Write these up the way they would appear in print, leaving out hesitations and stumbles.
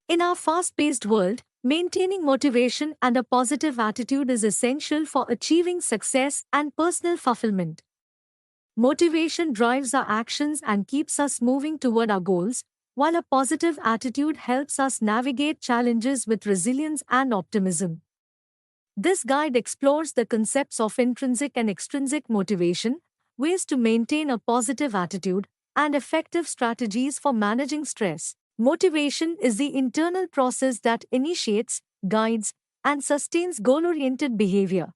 In our fast-paced world, maintaining motivation and a positive attitude is essential for achieving success and personal fulfillment. Motivation drives our actions and keeps us moving toward our goals, while a positive attitude helps us navigate challenges with resilience and optimism. This guide explores the concepts of intrinsic and extrinsic motivation, ways to maintain a positive attitude, and effective strategies for managing stress. Motivation is the internal process that initiates, guides, and sustains goal-oriented behavior.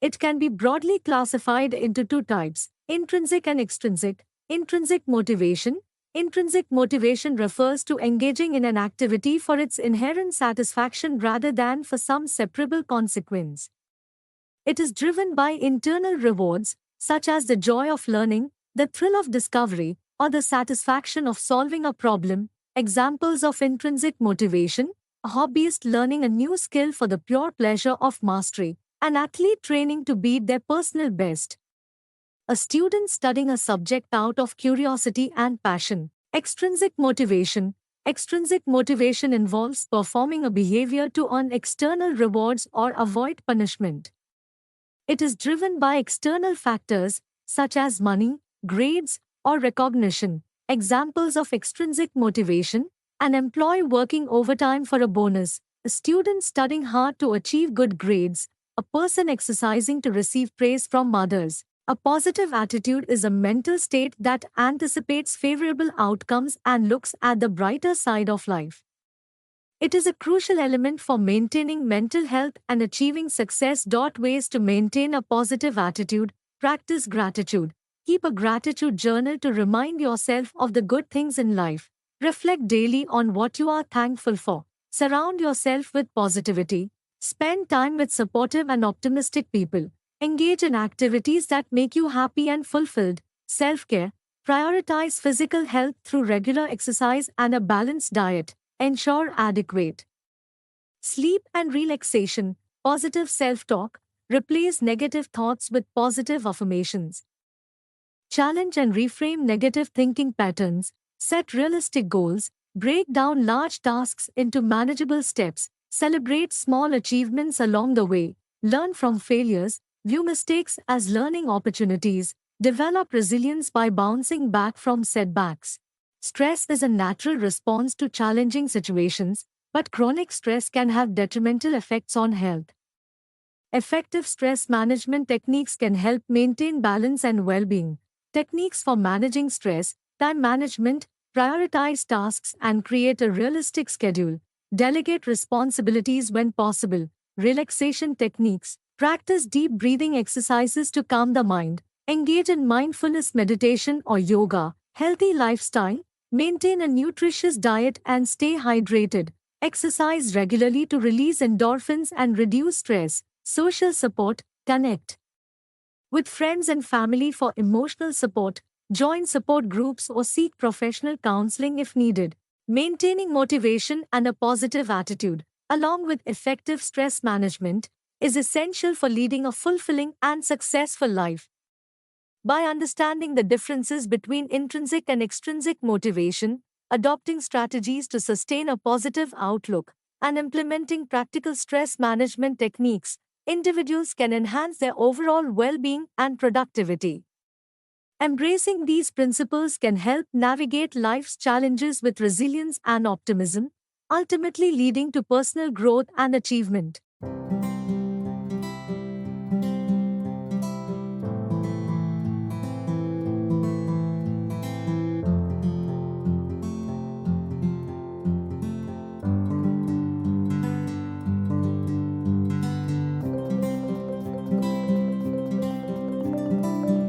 It can be broadly classified into two types: intrinsic and extrinsic. Intrinsic motivation refers to engaging in an activity for its inherent satisfaction rather than for some separable consequence. It is driven by internal rewards, such as the joy of learning, the thrill of discovery, or the satisfaction of solving a problem. Examples of intrinsic motivation: a hobbyist learning a new skill for the pure pleasure of mastery, an athlete training to beat their personal best, a student studying a subject out of curiosity and passion. Extrinsic motivation. Extrinsic motivation involves performing a behavior to earn external rewards or avoid punishment. It is driven by external factors, such as money, grades, or recognition. Examples of extrinsic motivation: an employee working overtime for a bonus, a student studying hard to achieve good grades, a person exercising to receive praise from others. A positive attitude is a mental state that anticipates favorable outcomes and looks at the brighter side of life. It is a crucial element for maintaining mental health and achieving success. Ways to maintain a positive attitude: practice gratitude. Keep a gratitude journal to remind yourself of the good things in life. Reflect daily on what you are thankful for. Surround yourself with positivity. Spend time with supportive and optimistic people. Engage in activities that make you happy and fulfilled. Self-care. Prioritize physical health through regular exercise and a balanced diet. Ensure adequate sleep and relaxation. Positive self-talk. Replace negative thoughts with positive affirmations. Challenge and reframe negative thinking patterns. Set realistic goals. Break down large tasks into manageable steps. Celebrate small achievements along the way. Learn from failures. View mistakes as learning opportunities. Develop resilience by bouncing back from setbacks. Stress is a natural response to challenging situations, but chronic stress can have detrimental effects on health. Effective stress management techniques can help maintain balance and well-being. Techniques for managing stress: time management. Prioritize tasks and create a realistic schedule. Delegate responsibilities when possible. Relaxation techniques. Practice deep breathing exercises to calm the mind. Engage in mindfulness meditation or yoga. Healthy lifestyle. Maintain a nutritious diet and stay hydrated. Exercise regularly to release endorphins and reduce stress. Social support. Connect with friends and family for emotional support. Join support groups or seek professional counseling if needed. Maintaining motivation and a positive attitude, along with effective stress management, is essential for leading a fulfilling and successful life. By understanding the differences between intrinsic and extrinsic motivation, adopting strategies to sustain a positive outlook, and implementing practical stress management techniques, individuals can enhance their overall well-being and productivity. Embracing these principles can help navigate life's challenges with resilience and optimism, ultimately leading to personal growth and achievement.